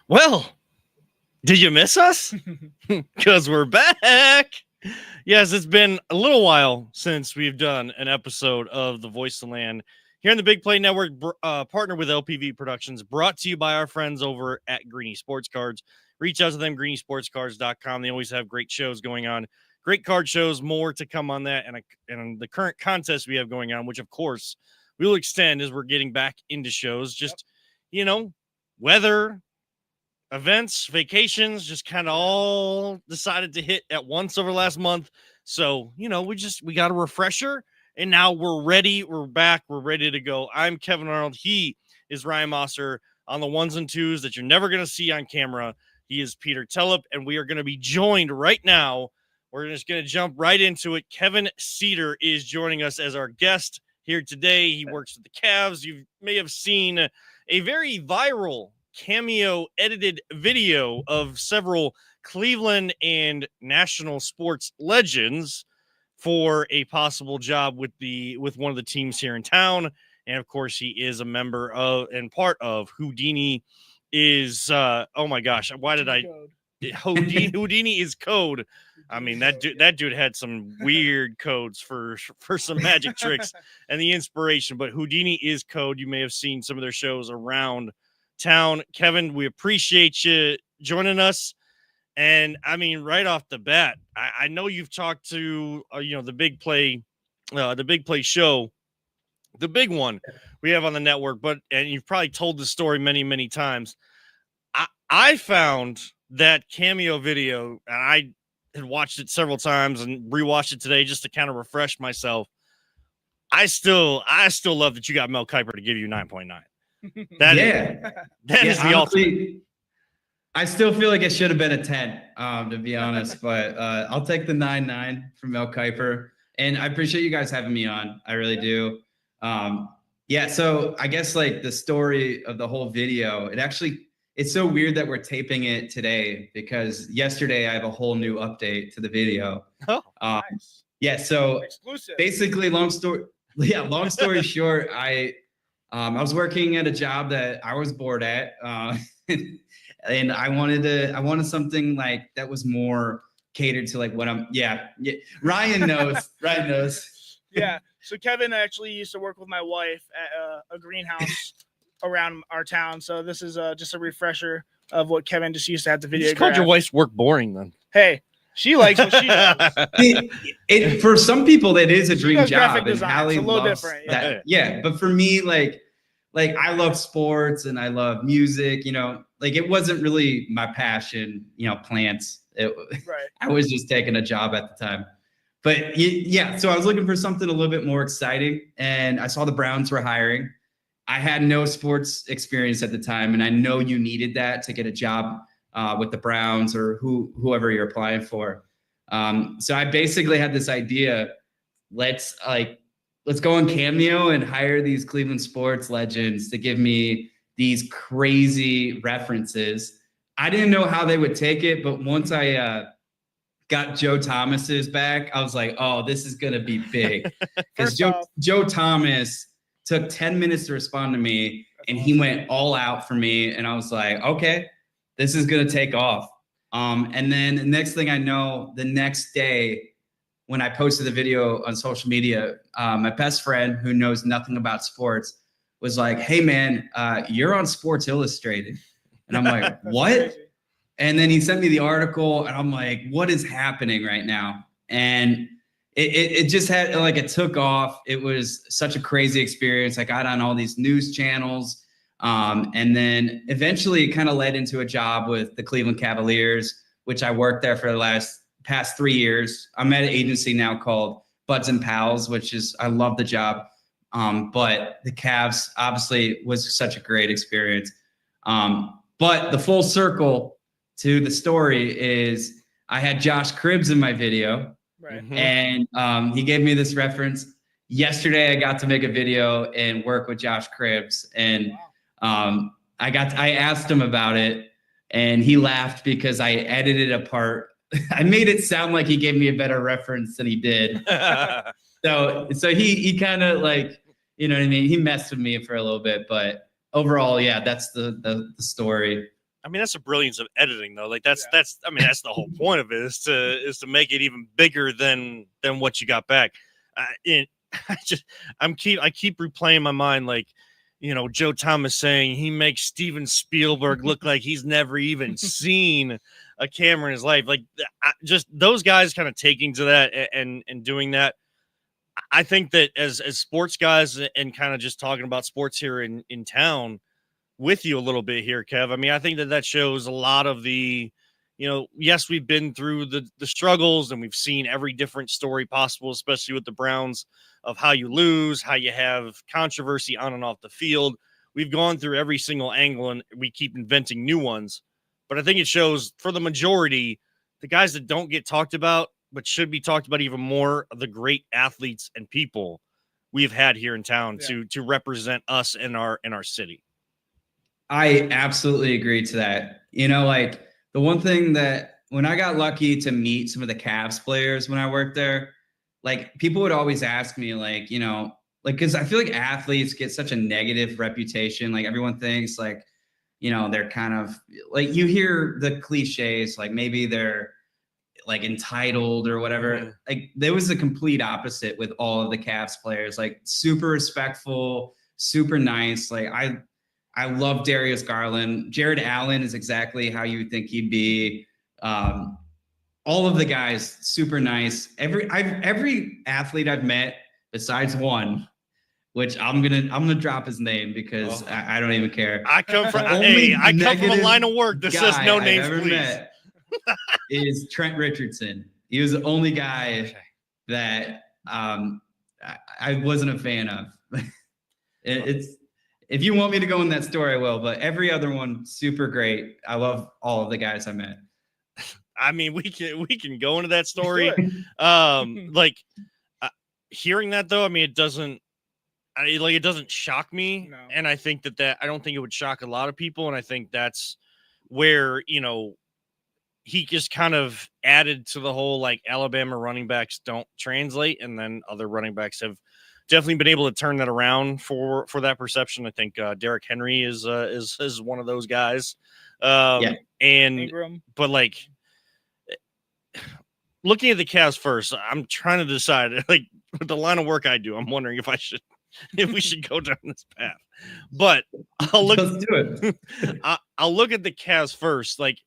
Well, did you miss us? Because we're back. Yes, it's been a little while since we've done an episode of The Voice of the Land here in the Big Play Network, partnered with LPV Productions, brought to you by our friends over at Greeny Sports Cards. Reach out to them, greenysportscards.com. They always have great shows going on, great card shows, more to come on that, and the current contest we have going on, which, of course, we will extend as we're getting back into shows. Just, you know, weather, events, vacations, just kind of all decided to hit at once over the last month. So, we got a refresher and now we're ready. We're back. We're ready to go. I'm Kevin Arnold. He is Ryan Mosser on the ones and twos that you're never going to see on camera. He is Peter Tellep, and we are going to be joined right now. We're just going to jump right into it. Kevin Cedar is joining us as our guest here today. He works with the Cavs. You may have seen a very viral cameo edited video of several Cleveland and national sports legends for a possible job with one of the teams here in town. And of course, he is a member of and part of Houdini is oh my gosh, why did I Houdini is code. I mean, that dude had some weird codes for some magic tricks and the inspiration, but Houdini is code. You may have seen some of their shows around town. Kevin, we appreciate you joining us. And I mean, right off the bat, I know you've talked to the big play show, the big one we have on the network, and you've probably told the story many times. I found that cameo video, and I had watched it several times and rewatched it today just to kind of refresh myself. I still love that you got Mel Kiper to give you 9.9. That is the ultimate. I still feel like it should have been a 10, to be honest, but I'll take the 9.9 from Mel Kiper. And I appreciate you guys having me on. I really do. So I guess like the story of the whole video, it's so weird that we're taping it today because yesterday I have a whole new update to the video. Oh, nice. Yeah, so exclusive. Basically, long story short, I was working at a job that I was bored at, and I wanted something like that was more catered to like what I'm. Yeah. Ryan knows. Ryan knows. Yeah. So Kevin actually used to work with my wife at a greenhouse around our town. So this is just a refresher of what Kevin just used to have the video. You called your wife's work boring then. Hey, she likes what she does. For some people, that is a dream job. It's a little different. Yeah. Yeah. But for me, like I love sports and I love music, like it wasn't really my passion, plants. Right. I was just taking a job at the time. But yeah, so I was looking for something a little bit more exciting and I saw the Browns were hiring. I had no sports experience at the time, and I know you needed that to get a job with the Browns or whoever you're applying for. So I basically had this idea, let's go on Cameo and hire these Cleveland sports legends to give me these crazy references. I didn't know how they would take it, but once I got Joe Thomas's back, I was like, oh, this is going to be big. Because Joe Thomas took 10 minutes to respond to me, and he went all out for me. And I was like, okay, this is going to take off. And then the next thing I know, the next day when I posted the video on social media, my best friend who knows nothing about sports was like, hey man, you're on Sports Illustrated. And I'm like, what? And then he sent me the article and I'm like, what is happening right now? And it just had it took off. It was such a crazy experience. I got on all these news channels. And then eventually it kind of led into a job with the Cleveland Cavaliers, which I worked there for the past 3 years. I'm at an agency now called Buds and Pals, I love the job. But the Cavs obviously was such a great experience. But the full circle to the story is I had Josh Cribbs in my video. Right. And he gave me this reference. Yesterday, I got to make a video and work with Josh Cribbs. And I asked him about it, and he laughed because I edited a part. I made it sound like he gave me a better reference than he did. So he kind of you know what I mean? He messed with me for a little bit. But overall, yeah, that's the story. I mean, that's the brilliance of editing, though. Like that's I mean, that's the whole Mm-hmm. point of it is to make it even bigger than what you got back. And I keep replaying in my mind, like, you know, Joe Thomas saying he makes Steven Spielberg look like he's never even seen a camera in his life. Like, just those guys kind of taking to that and doing that. I think that as sports guys and kind of just talking about sports here in town with you a little bit here, Kev. I mean, I think that shows a lot of the, you know, yes, we've been through the struggles and we've seen every different story possible, especially with the Browns, of how you lose, how you have controversy on and off the field. We've gone through every single angle and we keep inventing new ones. But I think it shows for the majority, the guys that don't get talked about, but should be talked about even more, of the great athletes and people we've had here in town to represent us in our city. I absolutely agree to that. You know, like the one thing that when I got lucky to meet some of the Cavs players when I worked there, like people would always ask me, like, you know, like, because I feel like athletes get such a negative reputation. Like everyone thinks like, you know, they're kind of like, you hear the cliches, like maybe they're like entitled or whatever. Mhm. Like there was the complete opposite with all of the Cavs players, like super respectful, super nice. Like I love Darius Garland. Jared Allen is exactly how you would think he'd be. All of the guys, super nice. Every athlete I've met, besides one, which I'm gonna drop his name because I don't even care. I come from Only I come from a negative line of work that says no guy names, I've ever please. met is Trent Richardson. He was the only guy that I wasn't a fan of. It's if you want me to go in that story, I will. But every other one, super great. I love all of the guys I met. I mean, we can go into that story. Like hearing that though, I mean, it doesn't shock me, No. and I think that I don't think it would shock a lot of people, and I think that's where, you know, he just kind of added to the whole, like, Alabama running backs don't translate, and then other running backs have definitely been able to turn that around for that perception. I think Derrick Henry is one of those guys. And Ingram. but like looking at the Cavs first, I'm trying to decide, like, with the line of work I do, I'm wondering if we should go down this path. But Let's do it. I'll look at the Cavs first. Like,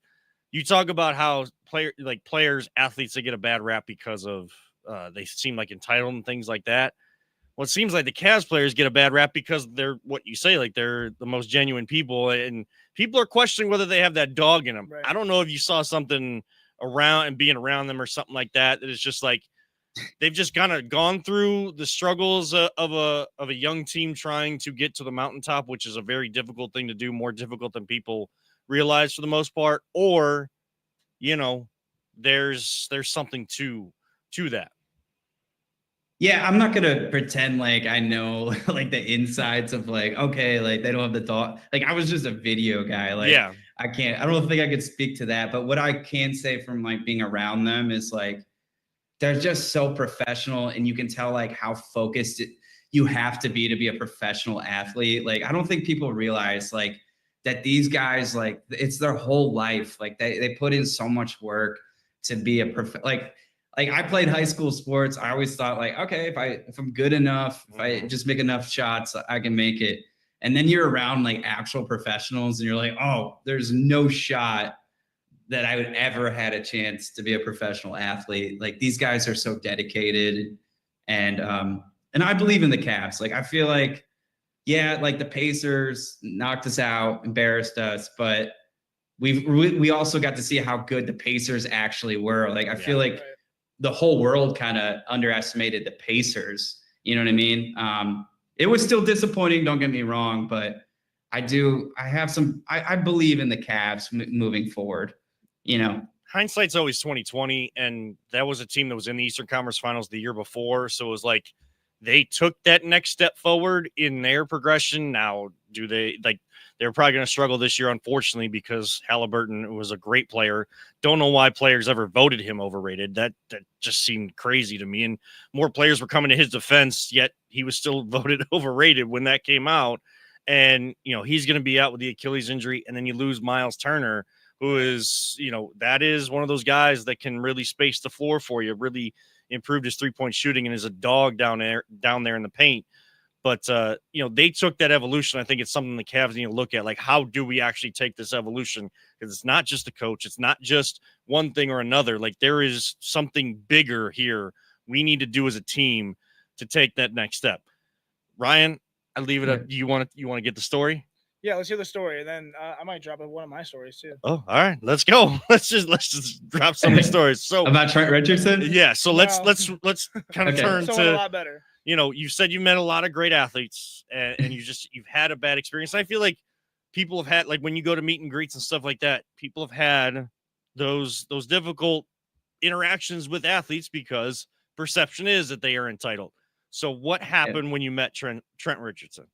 you talk about how players, athletes, they get a bad rap because of they seem like entitled and things like that. Well, it seems like the Cavs players get a bad rap because they're what you say, like they're the most genuine people, and people are questioning whether they have that dog in them. Right. I don't know if you saw something around and being around them or something like that. That is just like they've just kind of gone through the struggles of a young team trying to get to the mountaintop, which is a very difficult thing to do, more difficult than people realize for the most part. Or, you know, there's something to that. Yeah, I'm not gonna pretend like I know like the insides of like, okay, like they don't have the thought. Like I was just a video guy. Like Yeah. I don't think I could speak to that. But what I can say from like being around them is like they're just so professional, and you can tell like how focused you have to be a professional athlete. Like I don't think people realize like that these guys, like it's their whole life. Like they put in so much work to be a like I played high school sports. I always thought like, okay, if I'm good enough, if I just make enough shots, I can make it. And then you're around like actual professionals and you're like, oh, there's no shot that I would ever had a chance to be a professional athlete. Like these guys are so dedicated, and I believe in the Cavs. Like I feel like, yeah, like the Pacers knocked us out, embarrassed us, but we also got to see how good the Pacers actually were. Like I feel like the whole world kind of underestimated the Pacers. You know what I mean? It was still disappointing. Don't get me wrong, but I believe in the Cavs moving forward, you know. Hindsight's always 2020, and that was a team that was in the Eastern Conference Finals the year before. So it was like they took that next step forward in their progression. Now, do they like? They're probably going to struggle this year, unfortunately, because Halliburton was a great player. Don't know why players ever voted him overrated. That just seemed crazy to me. And more players were coming to his defense, yet he was still voted overrated when that came out. and he's going to be out with the Achilles injury, and then you lose Miles Turner, who is that is one of those guys that can really space the floor for you, really improved his 3-point shooting, and is a dog down there in the paint. But they took that evolution. I think it's something the Cavs need to look at, like, how do we actually take this evolution? Because it's not just the coach, it's not just one thing or another. Like, there is something bigger here we need to do as a team to take that next step. Ryan, I leave it up. You want to get the story? Yeah, let's hear the story, and then I might drop one of my stories too. Oh, all right, let's go. Let's just drop some of these stories. So about Trent Richardson. Yeah. So let's kind of turn Someone to a lot better. You said you met a lot of great athletes, and you've had a bad experience. I feel like people have had, like, when you go to meet and greets and stuff like that, people have had those difficult interactions with athletes because perception is that they are entitled. So what happened when you met Trent Richardson?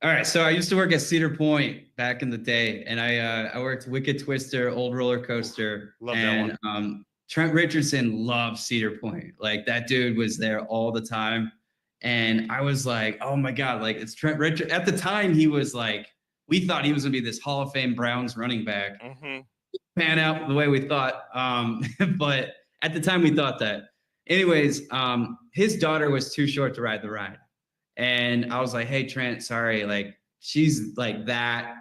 All right, so I used to work at Cedar Point back in the day, and I worked Wicked Twister, Old Roller Coaster. Love and, that one. Trent Richardson loved Cedar Point. Like, that dude was there all the time. And I was like, oh my God, like, it's Trent Richardson. At the time, he was like, we thought he was gonna be this Hall of Fame Browns running back. Mm-hmm. Pan out the way we thought. But at the time we thought that. Anyways, his daughter was too short to ride the ride. And I was like, hey, Trent, sorry, like, she's like that.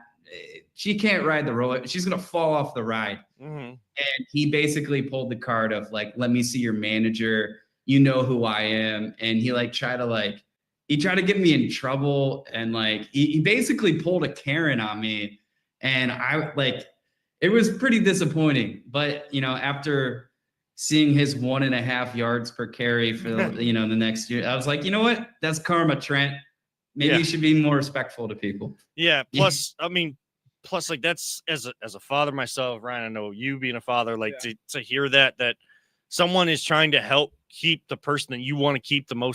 She can't ride the roller. She's going to fall off the ride. Mm-hmm. And he basically pulled the card of, like, let me see your manager. You know who I am. And he tried to get me in trouble. And he basically pulled a Karen on me. And it was pretty disappointing. But, after seeing his 1.5 yards per carry for the next year, I was like, you know what? That's karma, Trent. Maybe you should be more respectful to people. Yeah. Plus, like, that's as a father myself, Ryan, I know you being a father, like, to hear that someone is trying to help keep the person that you want to keep the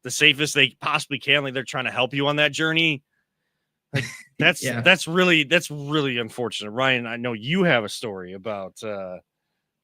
safest they possibly can. Like, they're trying to help you on that journey. Like, that's really unfortunate. Ryan, I know you have a story about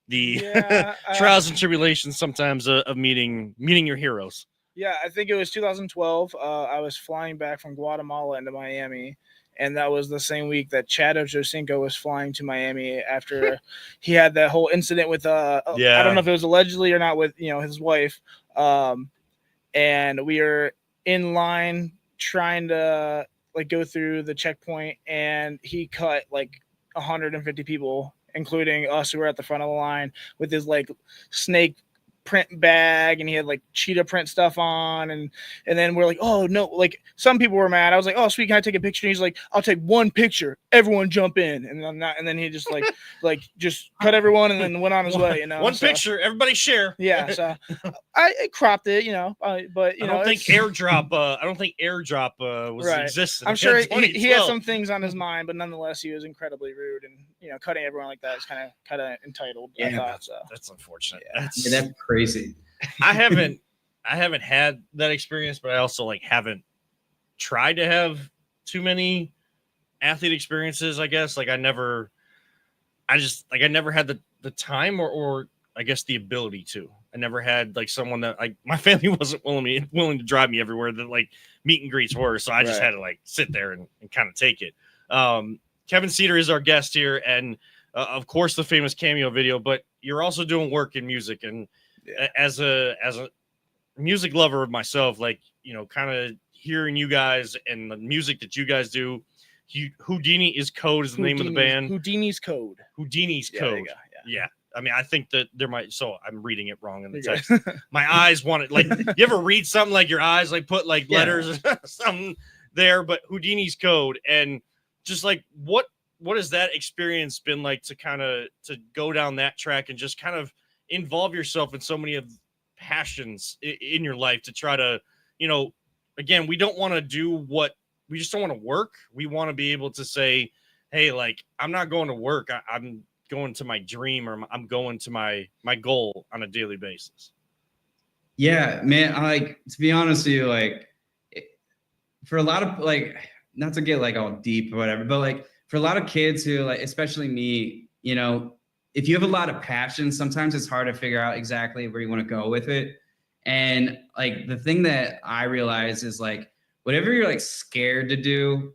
the trials and tribulations sometimes of meeting your heroes. Yeah, I think it was 2012. I was flying back from Guatemala into Miami, and that was the same week that Chad Ochocinco was flying to Miami after he had that whole incident with I don't know if it was allegedly or not, with his wife. And we were in line trying to go through the checkpoint, and he cut 150 people, including us who were at the front of the line, with his snake print bag, and he had cheetah print stuff on, and then we're like, oh no, some people were mad. I was like, oh sweet, can I take a picture? And he's like, I'll take one picture, everyone jump in. And then he just just cut everyone and then went on his way. One picture, everybody share. Yeah, so I cropped it, but I don't think airdrop was existing. I'm sure he had some things on his mind, but nonetheless he was incredibly rude, and cutting everyone like that is kind of entitled. Yeah, I thought so. That's unfortunate. That's crazy. I haven't had that experience, but I also haven't tried to have too many athlete experiences, I guess. I never had the time or I guess the ability to. I never had someone that my family wasn't willing to drive me everywhere that meet and greets were. So I just had to sit there and kind of take it. Kevin Cedar is our guest here, and of course the famous cameo video, but you're also doing work in music. And as a music lover of myself, kind of hearing you guys and the music that you guys do, Houdini is Code is the name of the band. Houdini's Code. Code. Yeah. I mean, I think that there might, so I'm reading it wrong in the text. My eyes want it. You ever read something your eyes put letters or something there, but Houdini's Code. And just what has that experience been like to go down that track and just kind of involve yourself in so many of passions in your life to try to, again, we don't want to do we just don't want to work. We want to be able to say, hey, I'm not going to work. I'm going to my dream, or I'm going to my goal on a daily basis. Yeah, man. To be honest with you, for a lot of not to get all deep or whatever, but for a lot of kids who especially me, if you have a lot of passion, sometimes it's hard to figure out exactly where you want to go with it. And the thing that I realize is whatever you're like scared to do,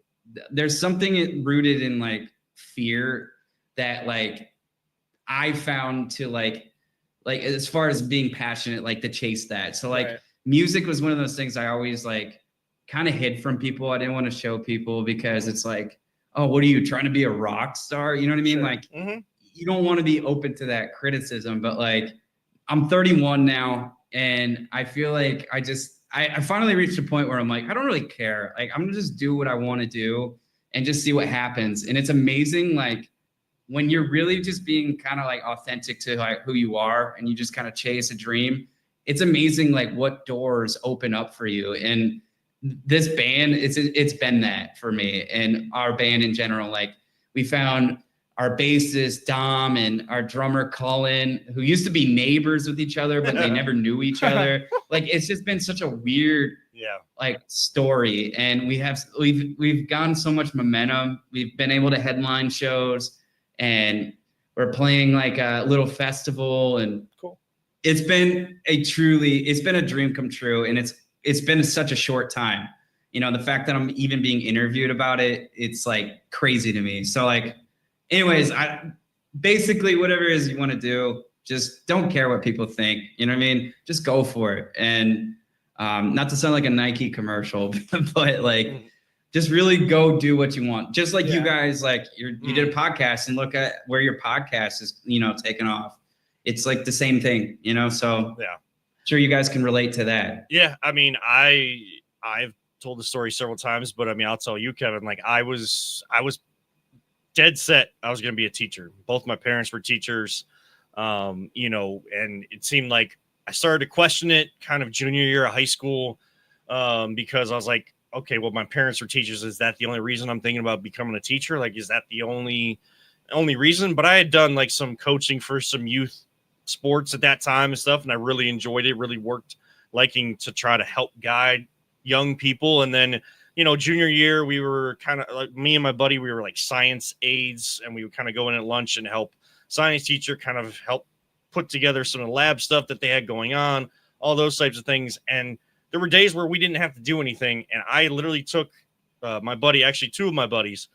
there's something rooted in like fear that like I found to like as far as being passionate, like to chase that. So like Right. music was one of those things I always like kind of hid from people. I didn't want to show people because it's like, oh, what are you trying to be a rock star? You know what I mean? Sure. Like Mhm. you don't want to be open to that criticism, but like I'm 31 now and I feel like I finally reached a point where I'm like, I don't really care. Like I'm gonna just do what I want to do and just see what happens. And it's amazing, like when you're really just being kind of like authentic to like who you are and you just kind of chase a dream, it's amazing like what doors open up for you. And this band, it's been that for me and our band in general. Like we found our bassist Dom and our drummer Colin, who used to be neighbors with each other, but they never knew each other. Like it's just been such a weird Yeah. like story. And we've gotten so much momentum. We've been able to headline shows and we're playing like a little festival and Cool. it's been a dream come true. And it's been such a short time. You know, the fact that I'm even being interviewed about it, it's like crazy to me. So like, anyways, I basically whatever it is you want to do, just don't care what people think. You know what I mean? Just go for it. And not to sound like a Nike commercial, but like just really go do what you want. Just like you guys, like you did a podcast and look at where your podcast is, you know, taking off. It's like the same thing, you know? So Yeah. Sure you guys can relate to that. Yeah. I mean, I've told the story several times, but I mean, I'll tell you, Kevin, like I was dead set. I was going to be a teacher. Both my parents were teachers, you know, and it seemed like I started to question it kind of junior year of high school because I was like, okay, well, my parents were teachers. Is that the only reason I'm thinking about becoming a teacher? Like, is that the only reason? But I had done like some coaching for some youth sports at that time and stuff, and I really enjoyed it. Really worked liking to try to help guide young people. And then, you know, junior year, we were kind of like me and my buddy, we were like science aides, and we would kind of go in at lunch and help science teacher kind of help put together some of the lab stuff that they had going on, all those types of things. And there were days where we didn't have to do anything. And I literally took my buddy, actually two of my buddies,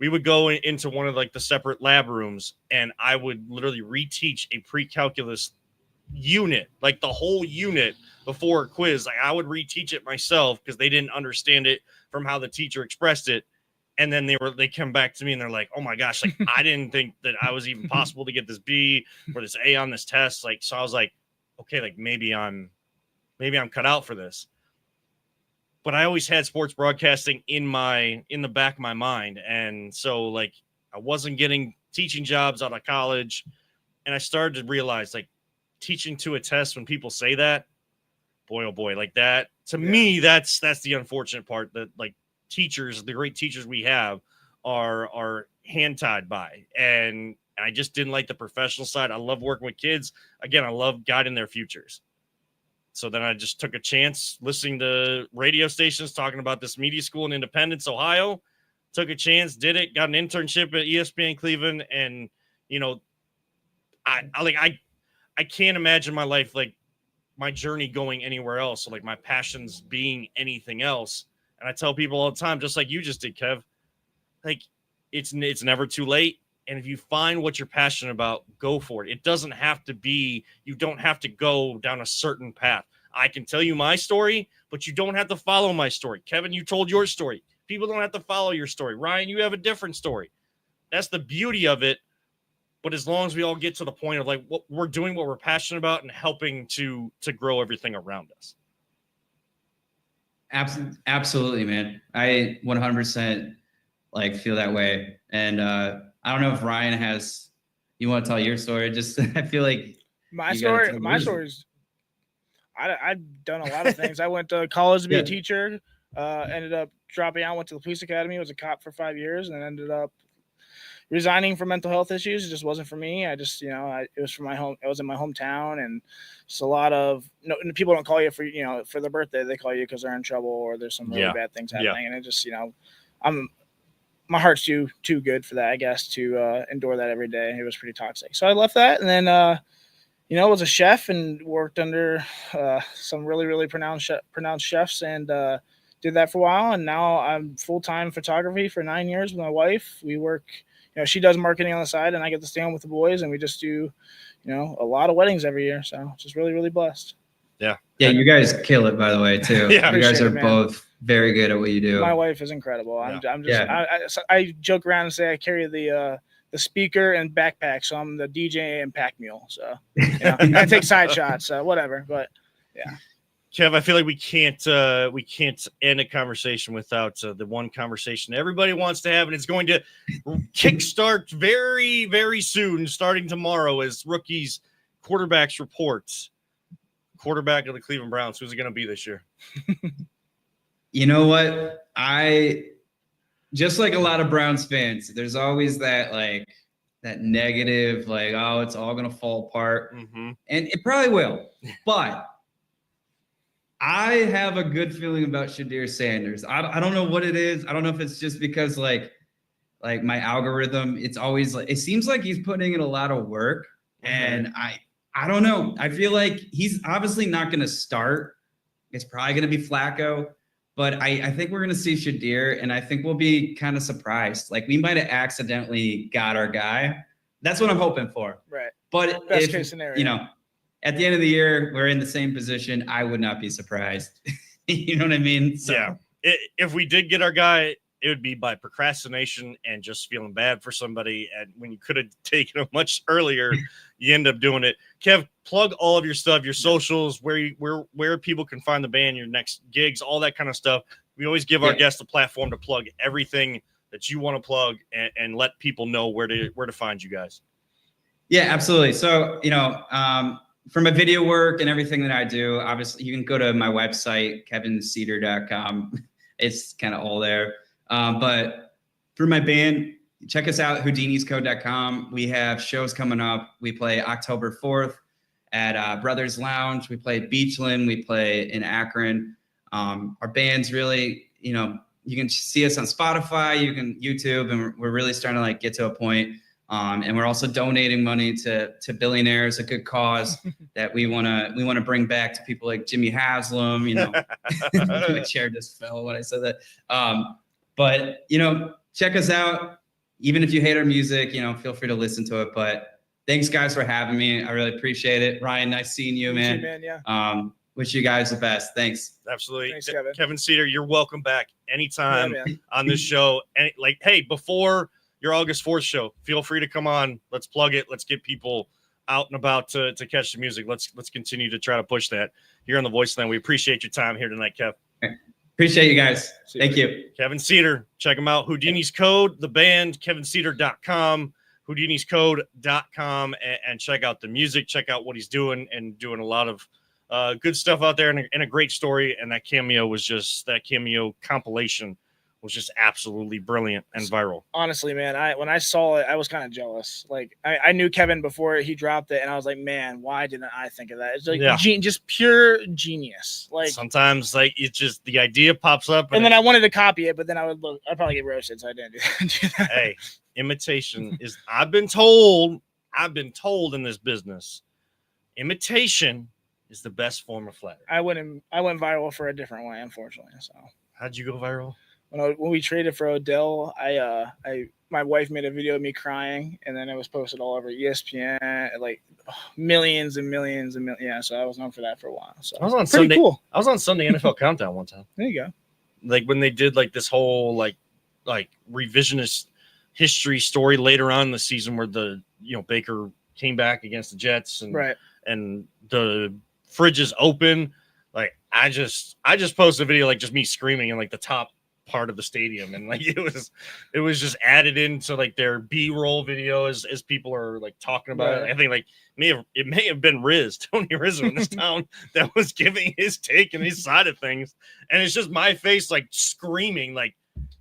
we would go into one of like the separate lab rooms and I would literally reteach a pre-calculus unit, like the whole unit before a quiz. Like I would reteach it myself because they didn't understand it from how the teacher expressed it. And then they come back to me and they're like, oh my gosh, like I didn't think that I was even possible to get this B or this A on this test. Like, so I was like, okay, like maybe I'm cut out for this. But I always had sports broadcasting in the back of my mind. And so like I wasn't getting teaching jobs out of college. And I started to realize like teaching to a test, when people say that, boy, oh boy, like that to me, that's the unfortunate part, that like teachers, the great teachers we have are hand tied by. And I just didn't like the professional side. I love working with kids. Again, I love guiding their futures. So then I just took a chance listening to radio stations talking about this media school in Independence, Ohio. Took a chance, did it, got an internship at ESPN Cleveland. And, you know, I can't imagine my life, like my journey going anywhere else. So like my passions being anything else. And I tell people all the time, just like you just did, Kev, like it's never too late. And if you find what you're passionate about, go for it. It doesn't have to be, you don't have to go down a certain path. I can tell you my story, but you don't have to follow my story. Kevin, you told your story. People don't have to follow your story. Ryan, you have a different story. That's the beauty of it. But as long as we all get to the point of like what we're doing, what we're passionate about, and helping to grow everything around us. Absolutely, man. I 100% like feel that way. And I don't know if Ryan you want to tell your story? Just I feel like my story is I've done a lot of things. I went to college to be a teacher, ended up dropping out, went to the police academy, was a cop for 5 years, and then ended up resigning for mental health issues. It just wasn't for me. I just, it was for my home. I was in my hometown, and just a lot of people don't call you for their birthday. They call you because they're in trouble or there's some really bad things happening. And it just, my heart's too good for that, I guess, to endure that every day. It was pretty toxic. So I left that, and then was a chef and worked under some really, really pronounced chefs, and did that for a while, and now I'm full-time photography for 9 years with my wife. We work, she does marketing on the side, and I get to stay home with the boys, and we just do, a lot of weddings every year. So just really, really blessed. Yeah, you guys kill it, by the way, too. Yeah. You guys Appreciate are it, man. both very good at what you do. My wife is incredible. I'm just, Yeah. I joke around and say I carry the speaker and backpack, so I'm the DJ and pack mule. So I take side shots, so whatever. But yeah. Kev, I feel like we can't end a conversation without the one conversation everybody wants to have, and it's going to kickstart very, very soon, starting tomorrow, as rookies quarterbacks reports. Quarterback of the Cleveland Browns, who's it going to be this year? You know what? I just like a lot of Browns fans, there's always that negative, oh, it's all going to fall apart. Mm-hmm. And it probably will. But I have a good feeling about Shedeur Sanders. I don't know what it is. I don't know if it's just because like my algorithm, it's always it seems like he's putting in a lot of work. Mm-hmm. And I don't know. I feel like he's obviously not going to start. It's probably going to be Flacco. But I think we're going to see Shedeur, and I think we'll be kind of surprised. We might have accidentally got our guy. That's what I'm hoping for. Right. But best case scenario. At the end of the year, we're in the same position. I would not be surprised. You know what I mean? So. Yeah. If we did get our guy, it would be by procrastination and just feeling bad for somebody. And when you could have taken him much earlier, you end up doing it. Kev, plug all of your stuff, your socials, where people can find the band, your next gigs, all that kind of stuff. We always give our guests a platform to plug everything that you want to plug and let people know where to find you guys. Yeah, absolutely. So, for my video work and everything that I do, obviously you can go to my website, kevincedar.com. It's kind of all there. But through my band, check us out, houdiniscode.com. We have shows coming up. We play October 4th at Brothers Lounge. We play at Beachland. We play in Akron. Our band's really, you can see us on Spotify, you can YouTube, and we're really starting to get to a point. And we're also donating money to billionaires, a good cause that we want to bring back to people like Jimmy Haslam. My chair just fell when I said that. But check us out. Even if you hate our music, feel free to listen to it. But thanks, guys, for having me. I really appreciate it. Ryan, nice seeing you, man. You too, man. Yeah. Wish you guys the best. Thanks. Absolutely. Thanks, Kevin. Kevin Cedar, you're welcome back anytime on this show. And hey, before your August 4th show, feel free to come on. Let's plug it. Let's get people out and about to catch the music. Let's continue to try to push that here on the Voice Land. We appreciate your time here tonight, Kev. Appreciate you guys. Thank you. Kevin Cedar, check him out. Houdini's Code, the band, kevincedar.com, houdiniscode.com, and check out the music. Check out what he's doing, and doing a lot of good stuff out there, and a great story. And that cameo compilation was just absolutely brilliant and viral. Honestly, man, when I saw it, I was kind of jealous. I knew Kevin before he dropped it, and I was like, man, why didn't I think of that? It's just pure genius. Sometimes it's just the idea pops up, and then I wanted to copy it, but then I'd probably get roasted, so I didn't do that. Hey, imitation is. I've been told in this business, imitation is the best form of flattery. I went viral for a different way, unfortunately. So how'd you go viral? When we traded for Odell, my wife made a video of me crying, and then it was posted all over ESPN, millions and millions and millions. Yeah, so I was known for that for a while. So I was on Sunday. Cool. I was on Sunday NFL Countdown one time. There you go. When they did this whole revisionist history story later on in the season, where the Baker came back against the Jets, and and the fridge is open. I just posted a video just me screaming in the top part of the stadium, and it was just added into their B-roll video as people are talking about it. I think it may have been Tony Rizzo in this town that was giving his take and his side of things, and it's just my face screaming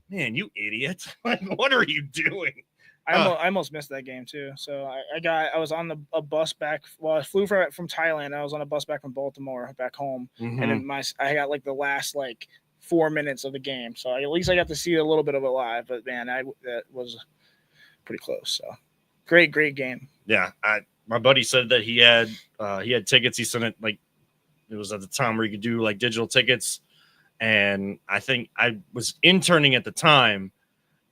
man, you idiot, what are you doing? I almost missed that game too. So I was on a bus back. Well, I flew from Thailand. I was on a bus back from Baltimore back home, and then I got the last 4 minutes of the game, so at least I got to see a little bit of it live. But man, that was pretty close. So great game. Yeah, my buddy said that he had tickets. He sent it it was at the time where you could do digital tickets, And I think I was interning at the time,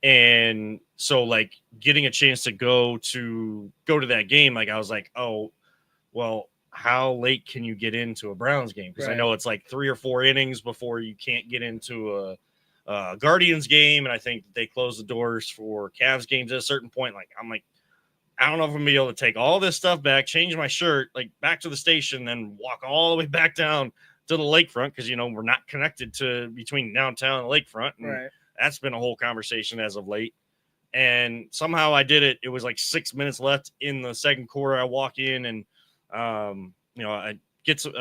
and so like getting a chance to go to that game, like I was like, oh, well, how late can you get into a Browns game? Because I Right. know it's like 3 or 4 innings before you can't get into a Guardians game, and I think they close the doors for Cavs games at a certain point. Like I'm like, I don't know if I'm gonna be able to take all this stuff back, change my shirt, like back to the station, then walk all the way back down to the lakefront because we're not connected to between downtown and lakefront, and Right. that's been a whole conversation as of late. And somehow I did it. It was like 6 minutes left in the second quarter. I walk in and I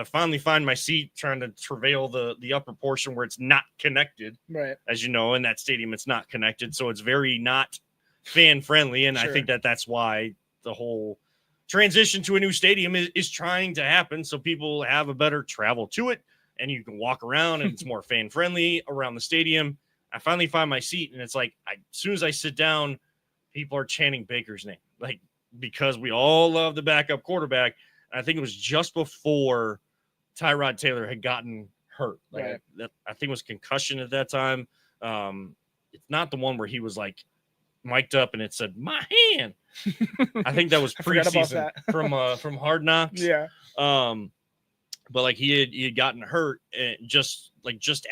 finally find my seat, trying to travail the upper portion where it's not connected. Right. As you know, in that stadium, it's not connected, so it's very not fan friendly. And I Sure. think that's why the whole transition to a new stadium is trying to happen, so people have a better travel to it, and you can walk around, and it's more fan friendly around the stadium. I finally find my seat, and it's like as soon as I sit down, people are chanting Baker's name, like because we all love the backup quarterback. And I think it was just before Tyrod Taylor had gotten hurt. Like Right. I think it was concussion at that time. It's not the one where he was like mic'd up and it said my hand. I think that was I forgot about preseason that. from Hard Knocks. Yeah. But like he had gotten hurt just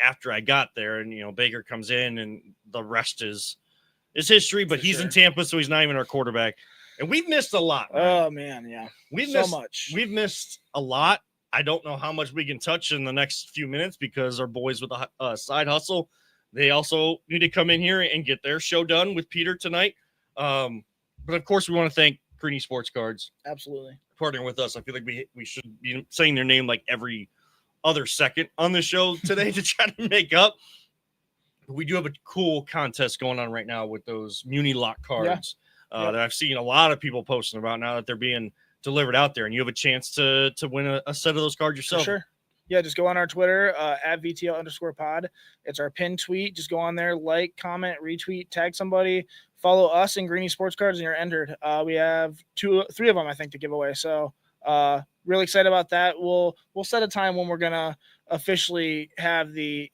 after I got there, and Baker comes in, and the rest is history. But For he's in sure. Tampa, so he's not even our quarterback, and we've missed a lot. Oh man, yeah. We've So missed much. We've missed a lot. I don't know how much we can touch in the next few minutes because our boys with the side hustle, they also need to come in here and get their show done with Peter tonight. But of course, we want to thank Greeny Sports Cards Absolutely. partnering with us. I feel like we should be saying their name like every other second on the show today to try to make up. We do have a cool contest going on right now with those Muni Lock cards that I've seen a lot of people posting about now that they're being delivered out there, and you have a chance to win a set of those cards yourself. For sure. Yeah, just go on our Twitter at VTL_pod. It's our pinned tweet. Just go on there, like, comment, retweet, tag somebody, follow us in Greeny Sports Cards, and you're entered. We have 3 of them, I think, to give away. So really excited about that. We'll set a time when we're gonna officially have the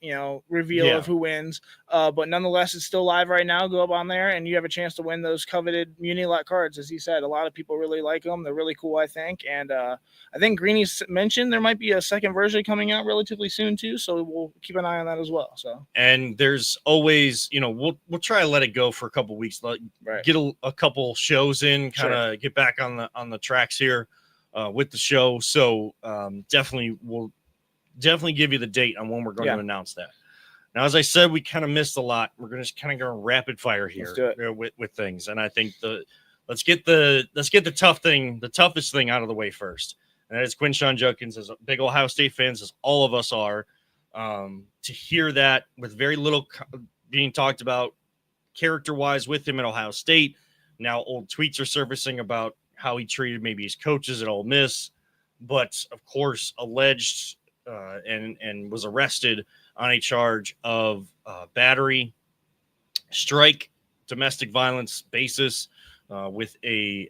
reveal of who wins. But nonetheless, it's still live right now. Go up on there, and you have a chance to win those coveted Muni Lot cards. As he said, a lot of people really like them. They're really cool, I think. And I think Greeny's mentioned there might be a second version coming out relatively soon too. So we'll keep an eye on that as well. So and there's always we'll try to let it go for a couple weeks, get a couple shows in, kind of get back on the tracks here with the show. So we'll definitely give you the date on when we're going to announce that. Now, as I said, we kind of missed a lot. We're going to kind of go rapid fire here with things, and I think let's get the toughest thing out of the way first, and that is Quinshon Judkins. As big Ohio State fans, as all of us are, to hear that with very little being talked about character-wise with him at Ohio State. Now, old tweets are surfacing about how he treated maybe his coaches at Ole Miss, but of course, alleged and was arrested on a charge of battery, strike, domestic violence basis with I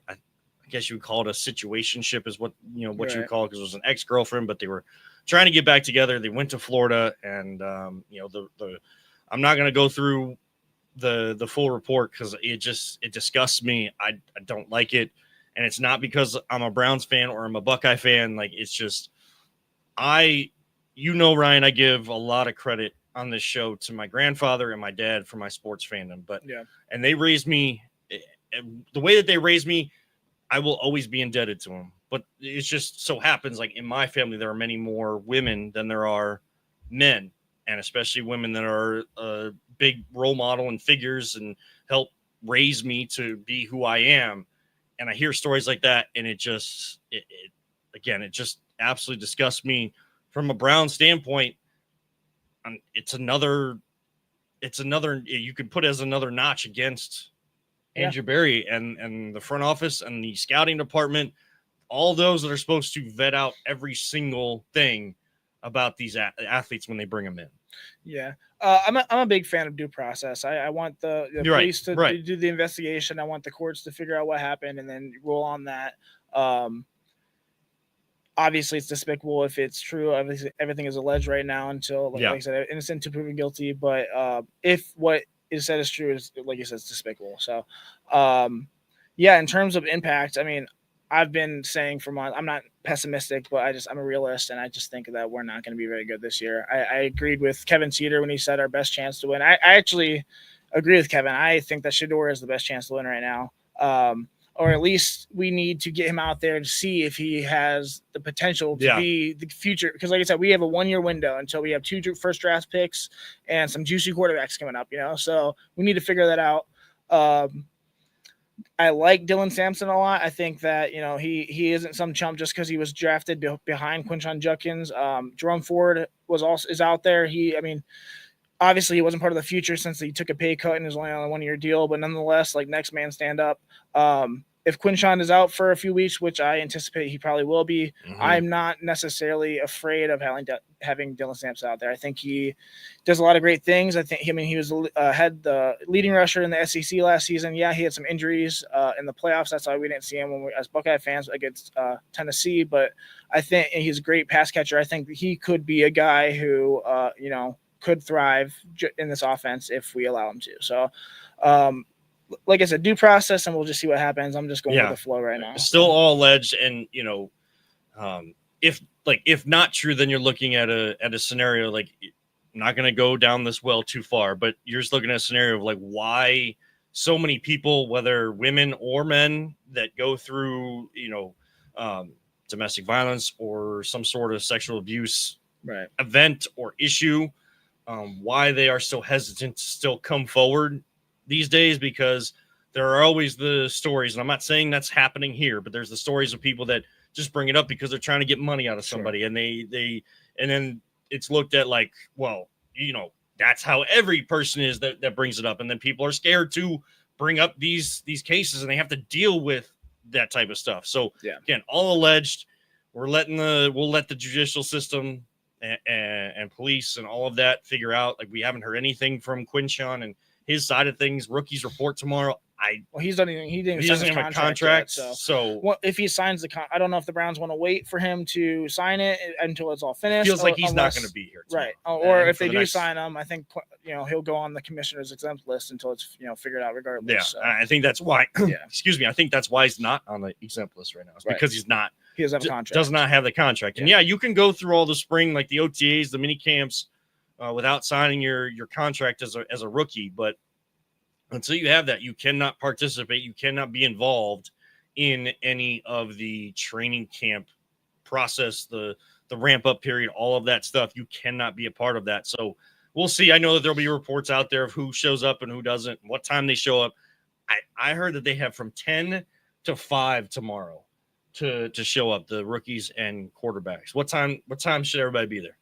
guess you would call it a situationship is what you would call it, because it was an ex-girlfriend, but they were trying to get back together. They went to Florida, and I'm not going to go through the full report because it disgusts me. I don't like it, and it's not because I'm a Browns fan or I'm a Buckeye fan. Like, it's just Ryan, I give a lot of credit on this show to my grandfather and my dad for my sports fandom, and they raised me the way that they raised me. I will always be indebted to them, but it just so happens, like in my family, there are many more women than there are men, and especially women that are a big role model and figures and help raise me to be who I am. And I hear stories like that, and it just absolutely disgusts me. From a Brown standpoint, it's another you could put as another notch against Andrew Berry and the front office and the scouting department, all those that are supposed to vet out every single thing about these athletes when they bring them in. Yeah. I'm a big fan of due process. I want the police to do the investigation. I want the courts to figure out what happened and then roll on that. obviously it's despicable if it's true. Obviously, everything is alleged right now until, like Yeah. I said, innocent until proven guilty. But if what is said is true, is like you said, it's despicable. So, yeah, in terms of impact, I mean, I've been saying for months, I'm not pessimistic, but I'm a realist, and I just think that we're not going to be very good this year. I agreed with Kevin Cedar when he said our best chance to win. I actually agree with Kevin. I think that Shador is the best chance to win right now. Or at least we need to get him out there to see if he has the potential to be the future. Because, like I said, we have a 1 year window until we have 2 first draft picks and some juicy quarterbacks coming up. So we need to figure that out. I like Dylan Sampson a lot. I think that he isn't some chump just because he was drafted behind Quinshon Judkins. Jerome Ford is out there. Obviously he wasn't part of the future since he took a pay cut and is only on a 1 year deal, but nonetheless, like, next man stand up. If Quinshon is out for a few weeks, which I anticipate he probably will be, I'm not necessarily afraid of having Dylan Sampson out there. I think he does a lot of great things. I think he was had the leading rusher in the SEC last season. Yeah, he had some injuries in the playoffs. That's why we didn't see him as Buckeye fans against Tennessee. But I think he's a great pass catcher. I think he could be a guy who could thrive in this offense if we allow him to. So, like I said, due process, and we'll just see what happens. I'm just going with the flow right now. Still all alleged, and if not true, then you're looking at a scenario like, not going to go down this well too far, but you're just looking at a scenario of like why so many people, whether women or men, that go through domestic violence or some sort of sexual abuse event or issue, why they are so hesitant to still come forward these days, because there are always the stories, and I'm not saying that's happening here, but there's the stories of people that just bring it up because they're trying to get money out of somebody, and and then it's looked at like, well, that's how every person is that brings it up, and then people are scared to bring up these cases, and they have to deal with that type of stuff. So again, all alleged. We'll let the judicial system and police and all of that figure out. Like, we haven't heard anything from Quinshon and his side of things. Rookies report tomorrow. He doesn't even sign have a contract yet, so if he signs I don't know if the Browns want to wait for him to sign it until it's all finished. Feels like he's not going to be here tomorrow. Right. Or if they do sign him, I think he'll go on the commissioner's exempt list until it's figured out regardless. Yeah, so. I think that's why. Excuse me. I think that's why he's not on the exempt list right now. It's because he's not. He doesn't have a contract. Does not have the contract. And you can go through all the spring, like the OTAs, the mini camps, without signing your contract as a rookie, but until you have that, you cannot participate. You cannot be involved in any of the training camp process, the ramp up period, all of that stuff. You cannot be a part of that. So we'll see. I know that there'll be reports out there of who shows up and who doesn't, what time they show up. I heard that they have from 10 to 5 tomorrow to show up, the rookies and quarterbacks. What time should everybody be there?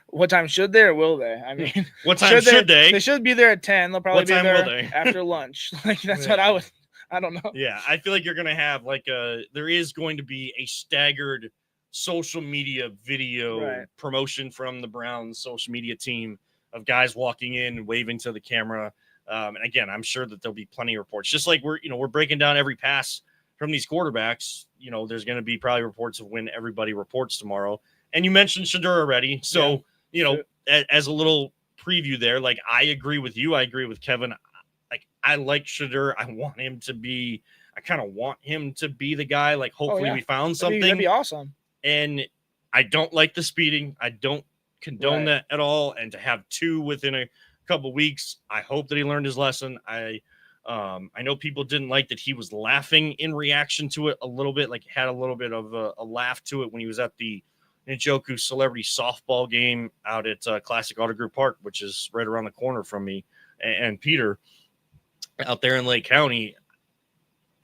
What time should they or will they? I mean, what time should they? They should be there at 10. They'll probably be there after lunch. Like, that's what I don't know. Yeah, I feel like you're going to have there is going to be a staggered social media video promotion from the Browns social media team of guys walking in and waving to the camera. And again, I'm sure that there'll be plenty of reports. Just like we're breaking down every pass from these quarterbacks. There's going to be probably reports of when everybody reports tomorrow. And you mentioned Shador already. So, as a little preview there, like, I agree with you. I agree with Kevin. Like, I like Shador. I kind of want him to be the guy. Like, hopefully we found something. That'd be awesome. And I don't like the speeding. I don't condone that at all. And to have 2 within a couple weeks, I hope that he learned his lesson. I know people didn't like that he was laughing in reaction to it a little bit, like had a little bit of a laugh to it when he was at the Njoku celebrity softball game out at Classic Auto Group Park, which is right around the corner from me and Peter out there in Lake County.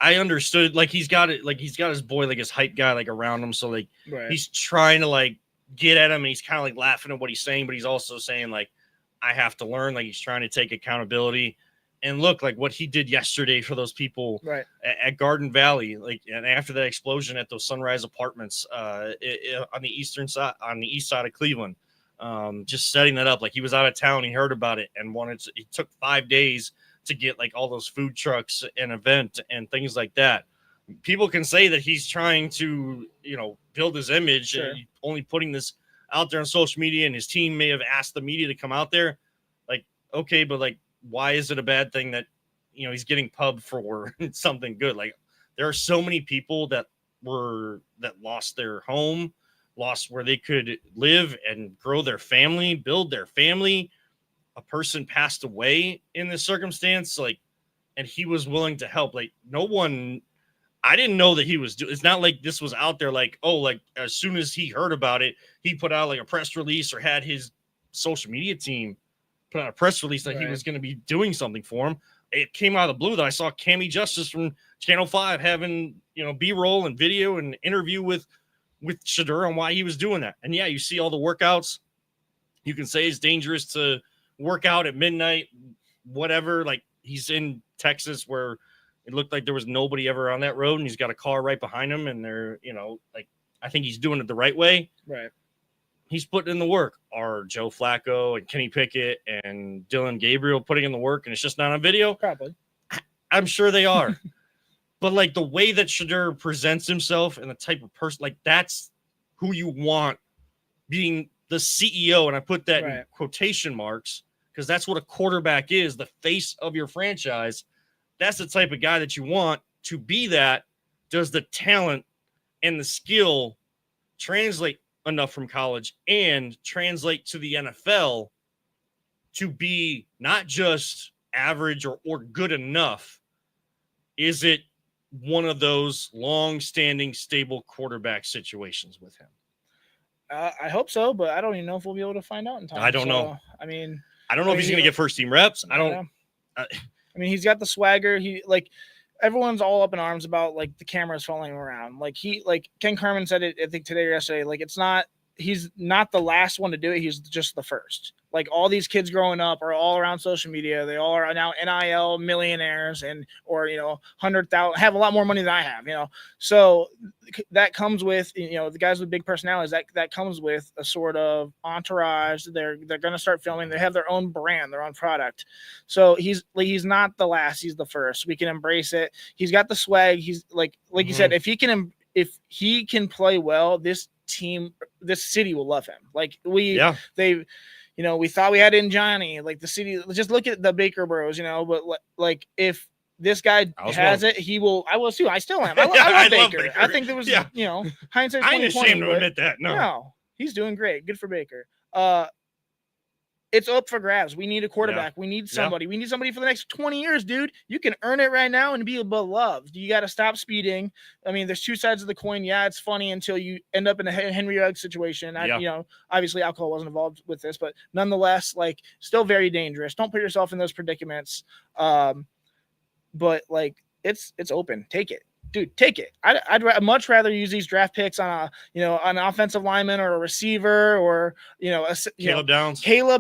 I understood, like, he's got his boy, like his hype guy, like around him. So like he's trying to like get at him, and he's kind of like laughing at what he's saying, but he's also saying like, I have to learn. Like, he's trying to take accountability. And look, like what he did yesterday for those people at Garden Valley, like, and after that explosion at those Sunrise Apartments on the east side of Cleveland, just setting that up. Like, he was out of town, he heard about it, and it took 5 days to get like all those food trucks and event and things like that. people can say that he's trying to, build his image Sure. and only putting this out there on social media, and his team may have asked the media to come out there. Like, okay, but like, why is it a bad thing that, he's getting pub for something good? Like, there are so many people that lost their home, lost where they could live and grow their family, build their family. A person passed away in this circumstance, like, and he was willing to help. Like, I didn't know that he was it's not like this was out there, like, oh, like as soon as he heard about it, he put out like a press release or had his social media team put out a press release that he was going to be doing something for him. It came out of the blue that I saw Cammie Justice from Channel 5 having, B-roll and video and interview with Shedeur on why he was doing that. And yeah, you see all the workouts. You can say it's dangerous to work out at midnight, whatever. Like, he's in Texas where it looked like there was nobody ever on that road, and he's got a car right behind him, and they're, like, I think he's doing it the right way. Right. He's putting in the work. Are Joe Flacco and Kenny Pickett and Dylan Gabriel putting in the work, and it's just not on video? Probably. I'm sure they are. But like the way that Shedeur presents himself and the type of person, like, that's who you want being the CEO. And I put that in quotation marks because that's what a quarterback is, the face of your franchise. That's the type of guy that you want to be that. Does the talent and the skill translate enough from college and translate to the NFL to be not just average or good enough? Is it one of those long-standing, stable quarterback situations with him? I hope so, but I don't even know if we'll be able to find out in time. I don't know. I mean, I don't know if he's going to get first-team reps. I mean, he's got the swagger. Everyone's all up in arms about like the cameras following him around. Like Ken Carman said it, I think today or yesterday, like he's not the last one to do it. He's just the first. Like, all these kids growing up are all around social media. They all are now NIL millionaires or 100,000, have a lot more money than I have, So that comes with, the guys with big personalities, that comes with a sort of entourage. They're going to start filming. They have their own brand, their own product. So he's not the last, he's the first. We can embrace it. He's got the swag. He's like you said, if he can play well, this city will love him. Like we thought we had in Johnny, like the city, just look at the Baker Bros, but like if this guy has it, he will. I was too. I still am. I love Baker. I think there was, hindsight 2020. I ain't ashamed to admit that. No, he's doing great. Good for Baker. It's up for grabs. We need a quarterback. We need somebody. We need somebody for the next 20 years, dude. You can earn it right now and be beloved. You got to stop speeding. I mean, there's two sides of the coin. Yeah, it's funny until you end up in a Henry Ruggs situation. Obviously alcohol wasn't involved with this, but nonetheless, like, still very dangerous. Don't put yourself in those predicaments. But like, it's open. Take it. Dude, take it. I'd much rather use these draft picks on an offensive lineman or a receiver or Caleb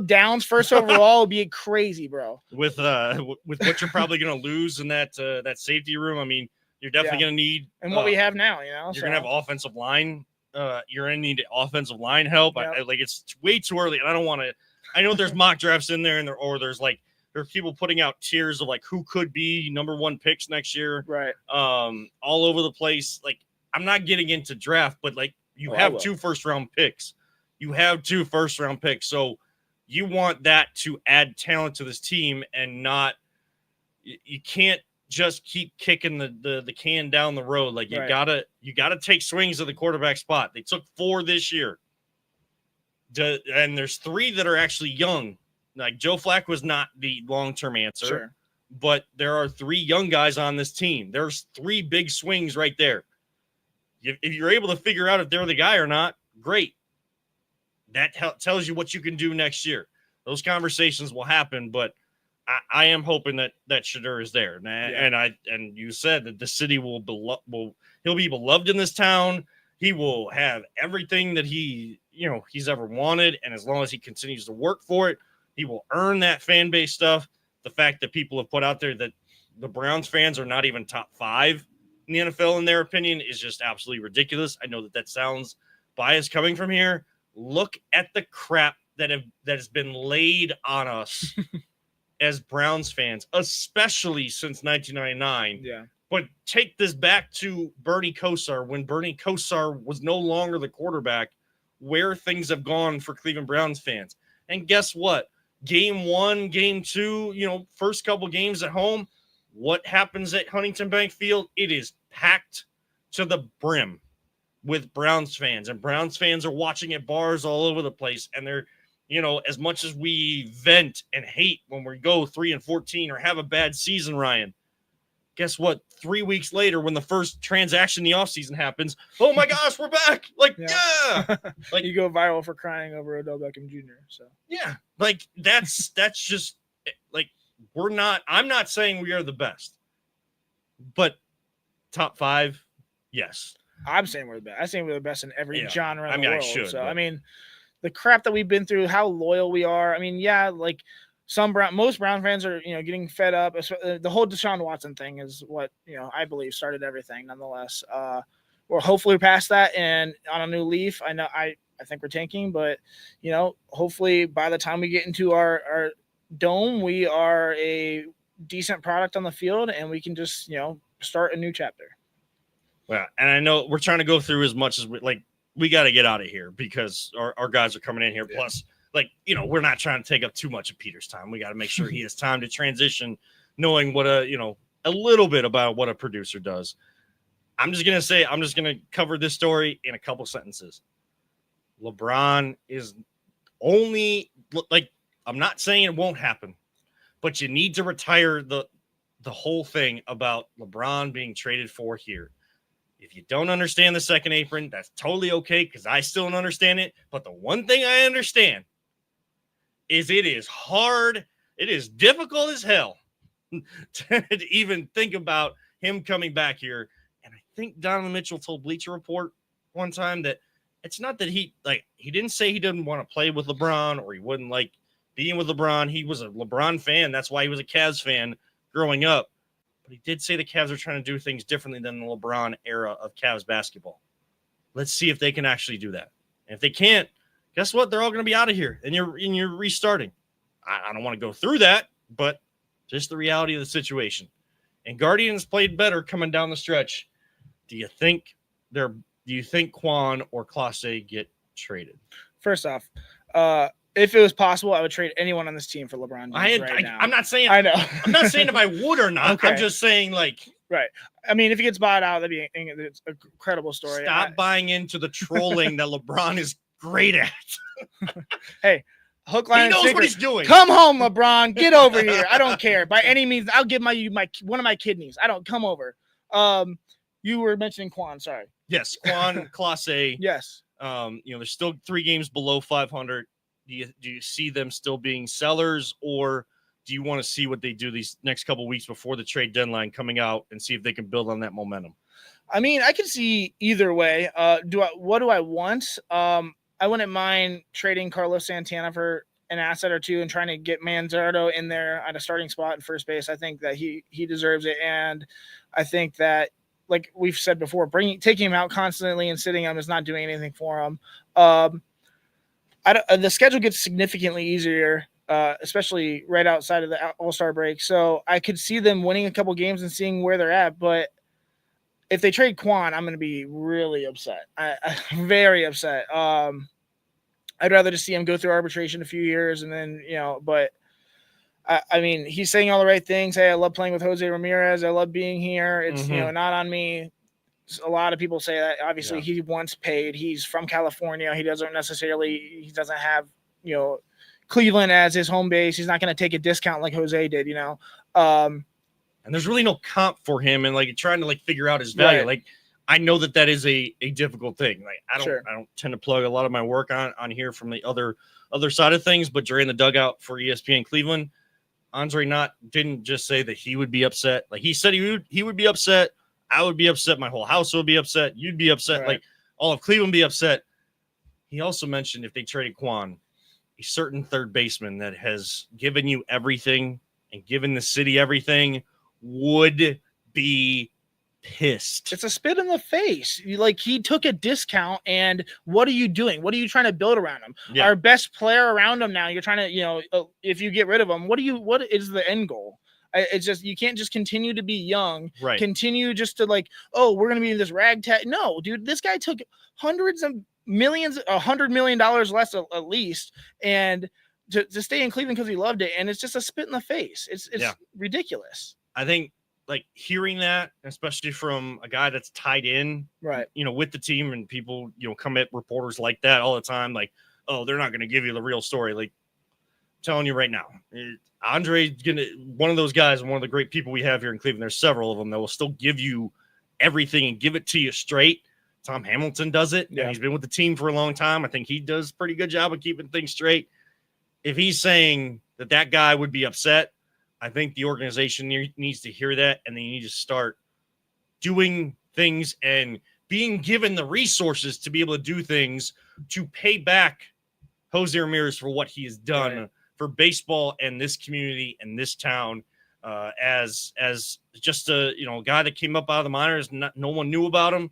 Downs first overall would be crazy, bro. With what you're probably going to lose in that safety room. I mean, you're definitely going to need what we have now. You're going to have offensive line. You're going to need offensive line help. Yep. It's way too early, and I don't want to. I know there's mock drafts in there, there's people putting out tiers of like who could be number one picks next year. Right. All over the place. Like, I'm not getting into draft, but like you have 2 first-round picks. You have 2 first-round picks. So you want that to add talent to this team and not – you can't just keep kicking the can down the road. Like, you gotta take swings at the quarterback spot. They took 4 this year. And there's 3 that are actually young. Like, Joe Flacco was not the long-term answer, but there are 3 young guys on this team. There's 3 big swings right there. If you're able to figure out if they're the guy or not, great. That tells you what you can do next year. Those conversations will happen, but I am hoping that Shedeur is there. And you said that the city he'll be beloved in this town. He will have everything that he's ever wanted, and as long as he continues to work for it, he will earn that fan base stuff. The fact that people have put out there that the Browns fans are not even top 5 in the NFL, in their opinion, is just absolutely ridiculous. I know that sounds biased coming from here. Look at the crap that has been laid on us as Browns fans, especially since 1999. Yeah. But take this back to Bernie Kosar, when Bernie Kosar was no longer the quarterback, where things have gone for Cleveland Browns fans. And guess what? Game 1, game 2, first couple games at home, what happens at Huntington Bank Field? It is packed to the brim with Browns fans, and Browns fans are watching at bars all over the place. And they're, as much as we vent and hate when we go 3-14 or have a bad season, Ryan, guess what? 3 weeks later, when the first transaction in the offseason happens, oh my gosh, we're back. Like, yeah. Like, you go viral for crying over Odell Beckham Jr. So yeah, like that's just like, I'm not saying we are the best, but top 5, yes. I'm saying we're the best. I think we're the best in every genre in the world. I should. So, the crap that we've been through, how loyal we are. Like most Brown fans are, getting fed up. The whole Deshaun Watson thing is what, I believe started everything. Nonetheless, we're hopefully past that and on a new leaf. I think we're tanking, but hopefully by the time we get into our dome, we are a decent product on the field and we can just, start a new chapter. Well, and I know we're trying to go through as much as we got to get out of here because our guys are coming in here. Yeah. Plus, we're not trying to take up too much of Peter's time. We got to make sure he has time to transition, knowing what a little bit about what a producer does. I'm just going to cover this story in a couple sentences. LeBron is only I'm not saying it won't happen, but you need to retire the whole thing about LeBron being traded for here. If you don't understand the second apron, that's totally okay because I still don't understand it. But the one thing I understand is it is hard. It is difficult as hell to even think about him coming back here. And I think Donovan Mitchell told Bleacher Report one time that it's not that he didn't say he didn't want to play with LeBron or he wouldn't like being with LeBron. He was a LeBron fan. That's why he was a Cavs fan growing up. But he did say the Cavs are trying to do things differently than the LeBron era of Cavs basketball. Let's see if they can actually do that. And if they can't, guess what? They're all going to be out of here, and you're restarting. I don't want to go through that, but just the reality of the situation. And Guardians played better coming down the stretch. Do you think Quan or Clase get traded? First off, if it was possible, I would trade anyone on this team for LeBron James now. I'm not saying. I know. I'm not saying if I would or not. Okay. I'm just saying right. If he gets bought out, that'd be an incredible story. Stop buying into the trolling that LeBron is great at. Hey, hook, line, he knows and what he's doing. Come home, LeBron. Get over here. I don't care by any means. I'll give my one of my kidneys. I don't come over. You were mentioning Quan. Sorry. Yes, Quan, Clase. Yes. There's still 3 games below 500. Do you see them still being sellers, or do you want to see what they do these next couple of weeks before the trade deadline coming out and see if they can build on that momentum? I can see either way. What do I want? I wouldn't mind trading Carlos Santana for an asset or two and trying to get Manzardo in there at a starting spot in first base. I think that he deserves it, and I think that, like we've said before, taking him out constantly and sitting him is not doing anything for him. The schedule gets significantly easier, especially right outside of the All-Star break. So I could see them winning a couple games and seeing where they're at. But if they trade Quan, I'm going to be really upset. I'm very upset. I'd rather just see him go through arbitration a few years and then, but he's saying all the right things. Hey, I love playing with Jose Ramirez. I love being here. It's, not on me. A lot of people say that. Obviously, he wants paid. He's from California. He doesn't have, Cleveland as his home base. He's not going to take a discount like Jose did, And there's really no comp for him, and trying to figure out his value. Right. I know that is a difficult thing. I don't tend to plug a lot of my work on here from the other side of things, but during the dugout for ESPN Cleveland, Andre Knott didn't just say that he would be upset. He said he would be upset. I would be upset. My whole house would be upset. You'd be upset. Right. All of Cleveland be upset. He also mentioned if they traded Quan, a certain third baseman that has given you everything and given the city everything would be pissed. It's a spit in the face. He took a discount, and what are you doing? What are you trying to build around him? Yeah. Our best player around him now, you're trying to, if you get rid of him, what is the end goal? It's just, you can't just continue to be young, Right. continue just to like, oh, we're going to be in this ragtag. No, dude, this guy took hundreds of millions, $100 million less at least. And to stay in Cleveland because he loved it. And it's just a spit in the face. It's ridiculous. I think like hearing that, especially from a guy that's tied in, Right. with the team, and people, come at reporters like that all the time, like, oh, they're not going to give you the real story. Like, I'm telling you right now, Andre's one of those guys, one of the great people we have here in Cleveland. There's several of them that will still give you everything and give it to you straight. Tom Hamilton does it. Yeah. He's been with the team for a long time. I think he does a pretty good job of keeping things straight. If he's saying that guy would be upset, I think the organization needs to hear that, and they need to start doing things and being given the resources to be able to do things to pay back Jose Ramirez for what he has done for baseball and this community and this town, as just a guy that came up out of the minors. No one knew about him,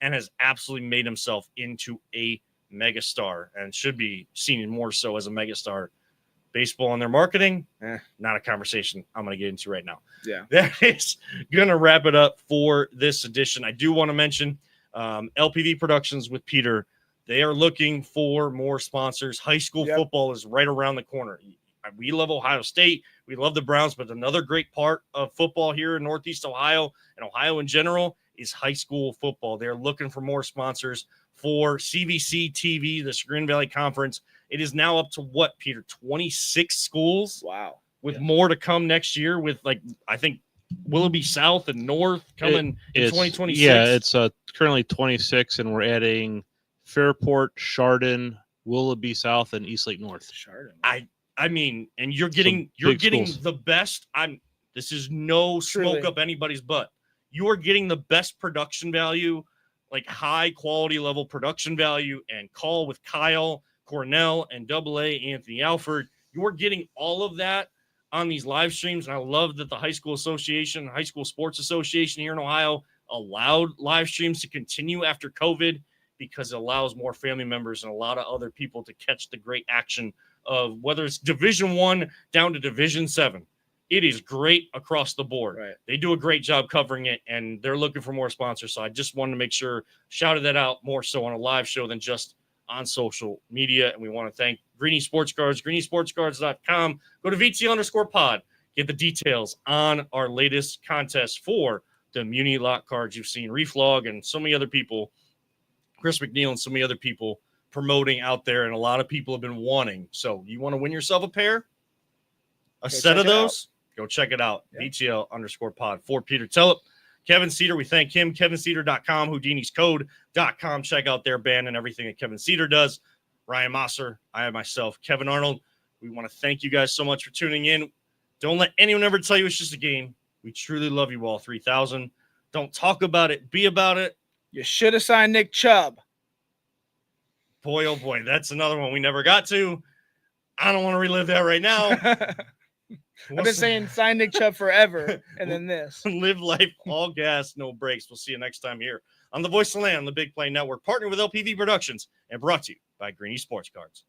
and has absolutely made himself into a megastar, and should be seen more so as a megastar. Baseball and their marketing, not a conversation I'm going to get into right now. Yeah. That is going to wrap it up for this edition. I do want to mention LPV Productions with Peter. They are looking for more sponsors. High school football is right around the corner. We love Ohio State. We love the Browns, but another great part of football here in Northeast Ohio and Ohio in general is high school football. They're looking for more sponsors for CVC TV, the Chagrin Valley Conference. It is now up to what, Peter? 26 schools? Wow. With more to come next year, with I think Willoughby South and North coming in 2026. Yeah, it's currently 26, and we're adding Fairport, Chardon, Willoughby South, and Eastlake North. Chardon. I mean, and you're getting schools. the best. This is no smoke up anybody's butt. You are getting the best production value, like high quality level production value, and call with Kyle Cornell and AA Anthony Alford. You're getting all of that on these live streams. And I love that the High School Association, High School Sports Association here in Ohio allowed live streams to continue after COVID, because it allows more family members and a lot of other people to catch the great action of whether it's Division I down to Division VII. It is great across the board. Right. They do a great job covering it, and they're looking for more sponsors. So I just wanted to make sure, shouted that out more so on a live show than just on social media. And we want to thank Greeny Sports Cards, greenysportscards.com. Go to VT_pod. Get the details on our latest contest for the Muni Lock cards. You've seen Reflog and so many other people, Chris McNeil and so many other people promoting out there, and a lot of people have been wanting. So you want to win yourself a pair, a set of those, go check it out. Yeah. VTL_pod. For Peter Tellep, Kevin Cedar, we thank him. KevinCedar.com, HoudinisCode.com. Check out their band and everything that Kevin Cedar does. Ryan Mosser, I have myself, Kevin Arnold. We want to thank you guys so much for tuning in. Don't let anyone ever tell you it's just a game. We truly love you all, 3,000. Don't talk about it. Be about it. You should have signed Nick Chubb. Boy, oh boy, that's another one we never got to. I don't want to relive that right now. I've been saying sign Nick Chubb forever, and then this. Live life, all gas, no brakes. We'll see you next time here on the Voice of the Land on the Big Play Network, partnered with LPV Productions and brought to you by Greeny Sports Cards.